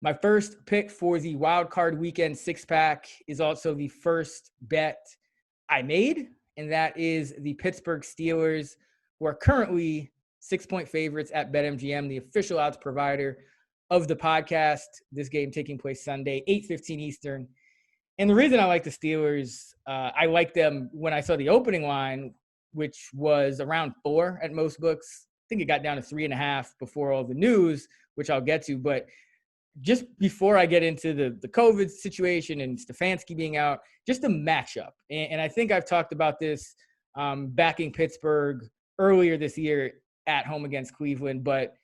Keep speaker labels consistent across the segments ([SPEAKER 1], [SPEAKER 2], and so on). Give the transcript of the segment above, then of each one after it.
[SPEAKER 1] My first pick for the wild card weekend six-pack is also the first bet I made, and that is the Pittsburgh Steelers, who are currently 6-point favorites at BetMGM, the official odds provider of the podcast. This game taking place Sunday, 8:15 Eastern. And the reason I like the Steelers, I like them when I saw the opening line, which was around 4 at most books. I think it got down to 3.5 before all the news, which I'll get to. But just before I get into the COVID situation and Stefanski being out, just a matchup. And I think I've talked about this backing Pittsburgh earlier this year at home against Cleveland, but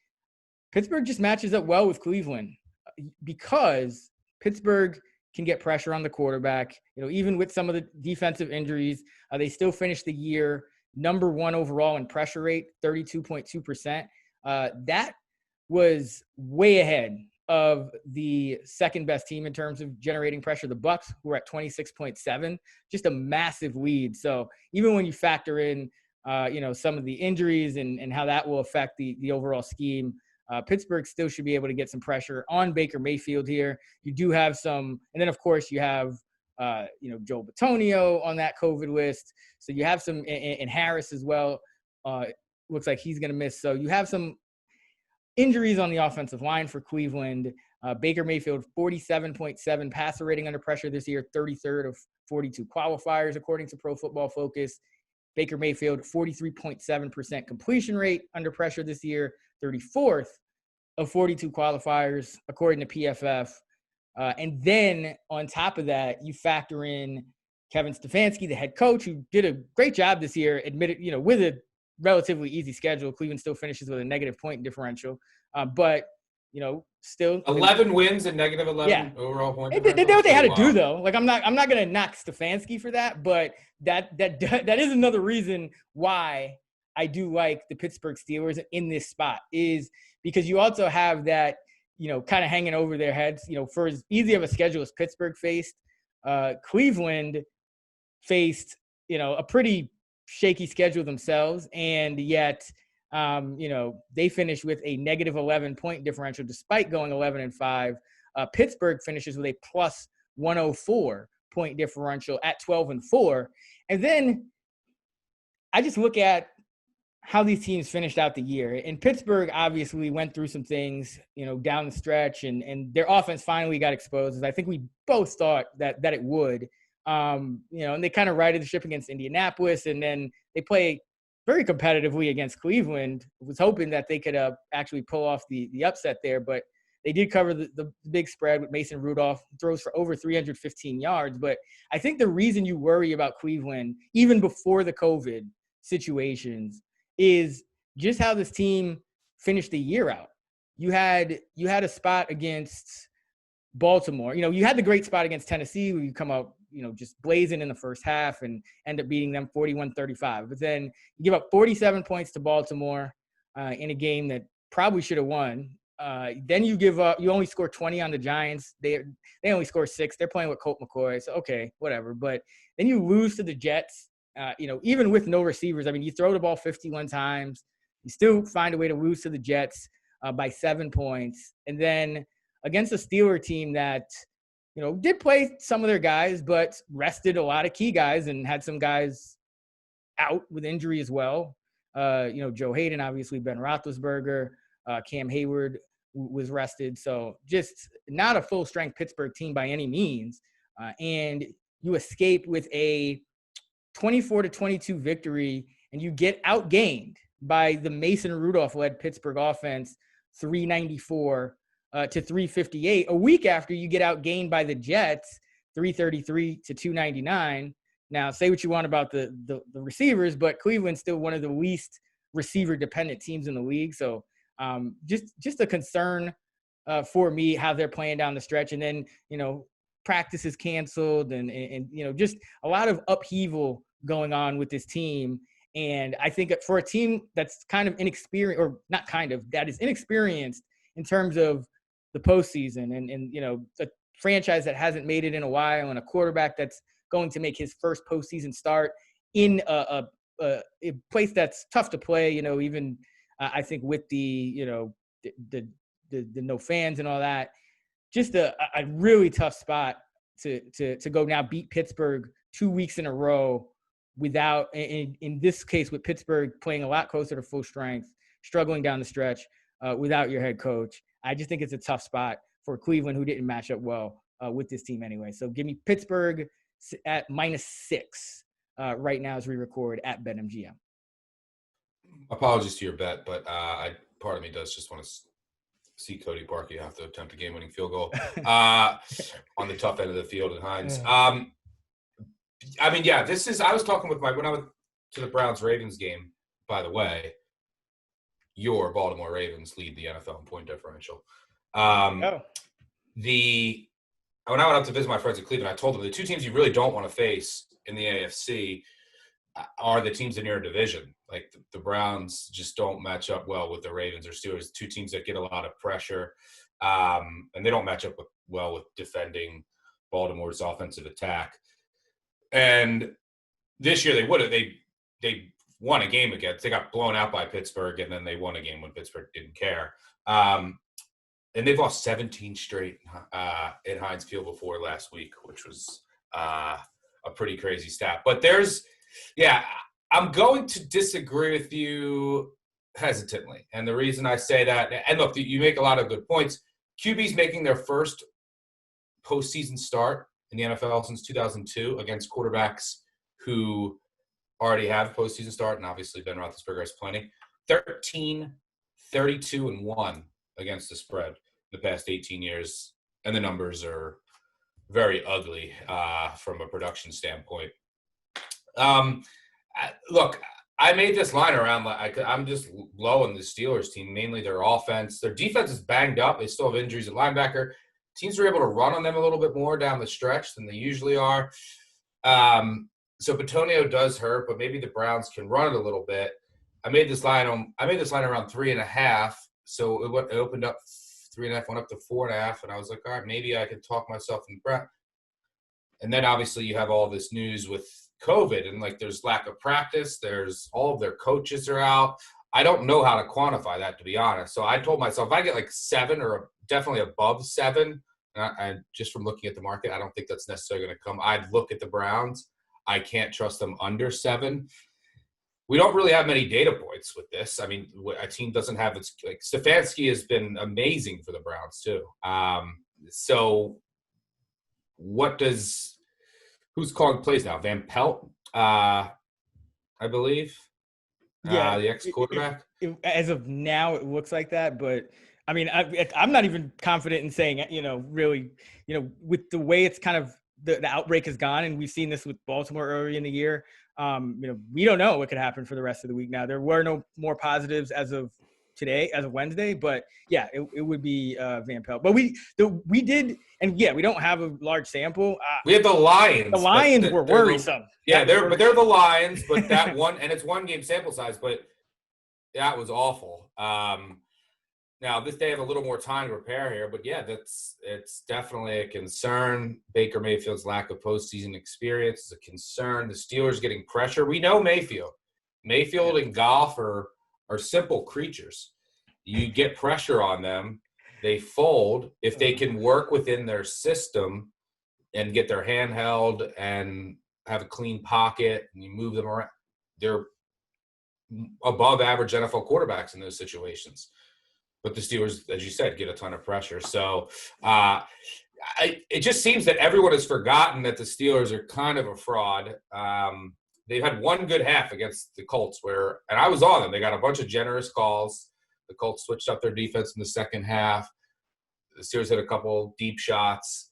[SPEAKER 1] Pittsburgh just matches up well with Cleveland because Pittsburgh can get pressure on the quarterback. Even with some of the defensive injuries, they still finished the year number 1 overall in pressure rate, 32.2%. That was way ahead of the second best team in terms of generating pressure, the Bucs, who are at 26.7, just a massive lead. So even when you factor in, some of the injuries and how that will affect the overall scheme, Pittsburgh still should be able to get some pressure on Baker Mayfield here. You do have some, and then of course you have, Joe Bitonio on that COVID list. So you have some, and Harris as well. Looks like he's going to miss. So you have some injuries on the offensive line for Cleveland. Baker Mayfield, 47.7 passer rating under pressure this year, 33rd of 42 qualifiers, according to Pro Football Focus. Baker Mayfield, 43.7% completion rate under pressure this year, 34th of 42 qualifiers, according to PFF. And then on top of that, you factor in Kevin Stefanski, the head coach, who did a great job this year, admitted, with a relatively easy schedule. Cleveland still finishes with a negative point differential. But, still
[SPEAKER 2] 11 wins and negative 11 overall point differential.
[SPEAKER 1] They did what they had to do, though. Like, I'm not going to knock Stefanski for that, but that is another reason why I do like the Pittsburgh Steelers in this spot, is because you also have that, kind of hanging over their heads. For as easy of a schedule as Pittsburgh faced, Cleveland faced, a pretty shaky schedule themselves, and yet they finish with a negative 11 point differential despite going 11-5. Pittsburgh finishes with a plus 104 point differential at 12-4. And then I just look at how these teams finished out the year. And Pittsburgh obviously went through some things, down the stretch, and their offense finally got exposed, as I think we both thought that it would. And they kind of righted the ship against Indianapolis, and then they play very competitively against Cleveland. Was hoping that they could actually pull off the upset there, but they did cover the big spread with Mason Rudolph, throws for over 315 yards. But I think the reason you worry about Cleveland, even before the COVID situations, is just how this team finished the year out. You had a spot against Baltimore. You had the great spot against Tennessee where you come out, just blazing in the first half and end up beating them 41-35. But then you give up 47 points to Baltimore in a game that probably should have won. Then you only score 20 on the Giants. They only score 6. They're playing with Colt McCoy. So, okay, whatever. But then you lose to the Jets, even with no receivers. I mean, you throw the ball 51 times. You still find a way to lose to the Jets by 7 points. And then against a Steeler team that, did play some of their guys, but rested a lot of key guys and had some guys out with injury as well. Joe Hayden, obviously, Ben Roethlisberger, Cam Hayward was rested. So just not a full-strength Pittsburgh team by any means. And you escape with a 24-22 victory, and you get outgained by the Mason Rudolph-led Pittsburgh offense, 394 to 358, a week after you get outgained by the Jets, 333 to 299. Now, say what you want about the receivers, but Cleveland's still one of the least receiver-dependent teams in the league. So just a concern for me how they're playing down the stretch. And then, practice is canceled and just a lot of upheaval going on with this team. And I think for a team that's kind of inexperienced, or not kind of, that is inexperienced in terms of the postseason and a franchise that hasn't made it in a while, and a quarterback that's going to make his first postseason start in a place that's tough to play, even I think with the no fans and all that, just a really tough spot to go now beat Pittsburgh 2 weeks in a row without, in this case, with Pittsburgh playing a lot closer to full strength, struggling down the stretch without your head coach. I just think it's a tough spot for Cleveland, who didn't match up well with this team anyway. So give me Pittsburgh at -6 right now as we record at BetMGM.
[SPEAKER 3] Apologies to your bet, but part of me does just want to see Cody Parkey have to attempt a game-winning field goal on the tough end of the field at Heinz. I mean, yeah, this is – I was talking with when I went to the Browns-Ravens game, by the way, your Baltimore Ravens lead the NFL in point differential. When I went up to visit my friends in Cleveland, I told them the two teams you really don't want to face in the AFC are the teams in your division. Like the Browns just don't match up well with the Ravens or Steelers, two teams that get a lot of pressure, and they don't match up well with defending Baltimore's offensive attack. And this year they would have. They won a game against. They got blown out by Pittsburgh, and then they won a game when Pittsburgh didn't care. And they've lost 17 straight at Heinz Field before last week, which was a pretty crazy stat. But I'm going to disagree with you hesitantly. And the reason I say that, and look, you make a lot of good points. QB's making their first postseason start in the NFL since 2002 against quarterbacks who already have postseason start, and obviously Ben Roethlisberger has plenty. 13, 32, and 1 against the spread the past 18 years, and the numbers very ugly from a production standpoint. Look, I made this line around. I'm just low on the Steelers team, mainly their offense. Their defense is banged up. They still have injuries at linebacker. Teams are able to run on them a little bit more down the stretch than they usually are. So Bitonio does hurt, but maybe the Browns can run it a little bit. I made this line around 3.5. So it opened up 3.5, went up to 4.5, and I was like, all right, maybe I could talk myself in Brown. And then obviously you have all this news with COVID, and like there's lack of practice. There's all of their coaches are out. I don't know how to quantify that, to be honest. So I told myself if I get like 7 or definitely above 7, and just from looking at the market, I don't think that's necessarily going to come. I'd look at the Browns. I can't trust them under 7. We don't really have many data points with this. I mean, a team doesn't have its – like Stefanski has been amazing for the Browns too. So what does – who's calling plays now? Van Pelt, I believe.
[SPEAKER 1] Yeah,
[SPEAKER 3] the ex-quarterback.
[SPEAKER 1] As of now, it looks like that. But, I mean, I'm not even confident in saying, really, with the way it's kind of the outbreak has gone, and we've seen this with Baltimore early in the year, we don't know what could happen for the rest of the week now. There were no more positives as of today, as of Wednesday. But, yeah, it would be Van Pelt. But we did – and, yeah, we don't have a large sample.
[SPEAKER 3] We have the Lions.
[SPEAKER 1] The Lions were worrisome.
[SPEAKER 3] They're the Lions, but that one – and it's one game sample size, but that was awful. Now, they have a little more time to prepare here, but, yeah, it's definitely a concern. Baker Mayfield's lack of postseason experience is a concern. The Steelers getting pressure. We know Mayfield. Mayfield and Goff are simple creatures. You get pressure on them, they fold. If they can work within their system and get their hand held and have a clean pocket and you move them around, they're above average NFL quarterbacks in those situations. But the Steelers, as you said, get a ton of pressure. So it just seems that everyone has forgotten that the Steelers are kind of a fraud. They've had one good half against the Colts and I was on them. They got a bunch of generous calls. The Colts switched up their defense in the second half. The Steelers had a couple deep shots.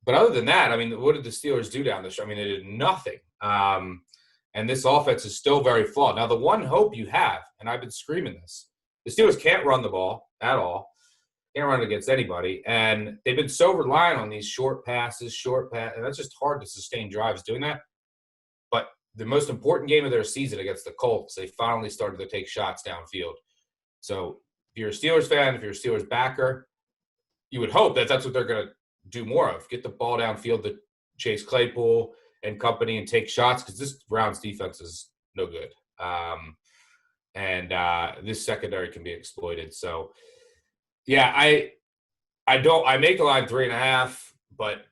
[SPEAKER 3] But other than that, I mean, what did the Steelers do down the stretch? I mean, they did nothing. And this offense is still very flawed. Now, the one hope you have, and I've been screaming this, the Steelers can't run the ball at all. Can't run it against anybody. And they've been so reliant on these short passes, and that's just hard to sustain drives doing that. But the most important game of their season against the Colts, they finally started to take shots downfield. So if you're a Steelers fan, if you're a Steelers backer, you would hope that that's what they're going to do more of. Get the ball downfield to Chase Claypool and company and take shots, because this Browns defense is no good. And this secondary can be exploited. So, yeah, I make the line 3.5, but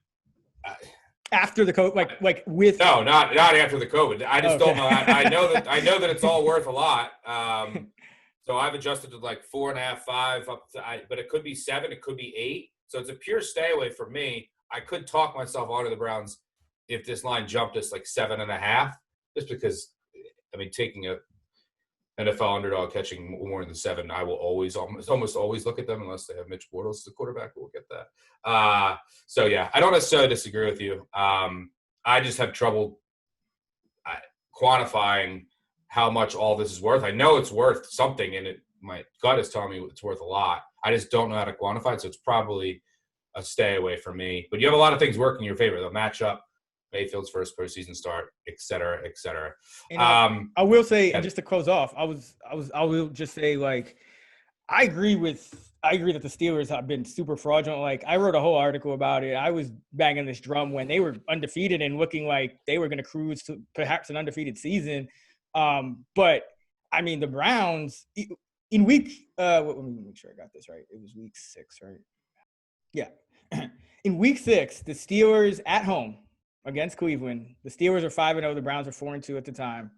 [SPEAKER 1] after the COVID, like with
[SPEAKER 3] not after the COVID. I just don't know. I know that it's all worth a lot. So I've adjusted to like 4.5, 5 up to, but it could be 7, it could be 8. So it's a pure stay away for me. I could talk myself onto the Browns if this line jumped us like 7.5, just because. I mean, taking a NFL underdog catching more than 7, I will almost always look at them unless they have Mitch Bortles as the quarterback. We'll get that. So yeah, I don't necessarily disagree with you. I just have trouble quantifying how much all this is worth. I know it's worth something, and my gut is telling me it's worth a lot. I just don't know how to quantify it, so it's probably a stay away for me. But you have a lot of things working in your favor. The matchup, Mayfield's first postseason start, et cetera, et cetera.
[SPEAKER 1] And I will say, and just to close off, I will just say, like, I agree that the Steelers have been super fraudulent. Like, I wrote a whole article about it. I was banging this drum when they were undefeated and looking like they were going to cruise to perhaps an undefeated season. But I mean, the Browns in week, let me make sure I got this right. It was week 6, right? Yeah. In week 6, the Steelers at home against Cleveland. The Steelers are 5-0. The Browns are 4-2 at the time.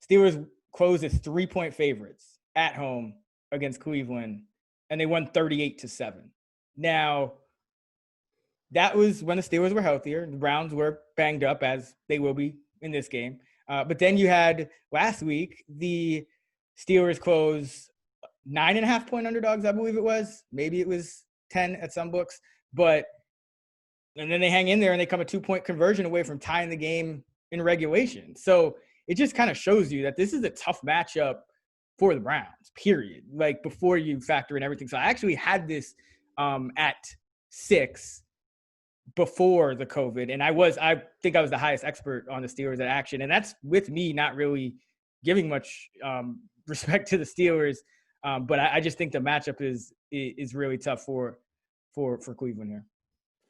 [SPEAKER 1] Steelers closed as 3-point favorites at home against Cleveland, and they won 38-7. Now, that was when the Steelers were healthier. The Browns were banged up, as they will be in this game. But then you had last week, the Steelers close 9.5-point underdogs, I believe it was. Maybe it was 10 at some books. And then they hang in there and they come a 2-point conversion away from tying the game in regulation. So it just kind of shows you that this is a tough matchup for the Browns, period. Like, before you factor in everything. So I actually had this at 6 before the COVID. And I think I was the highest expert on the Steelers at action. And that's with me not really giving much respect to the Steelers. But I just think the matchup is really tough for Cleveland here.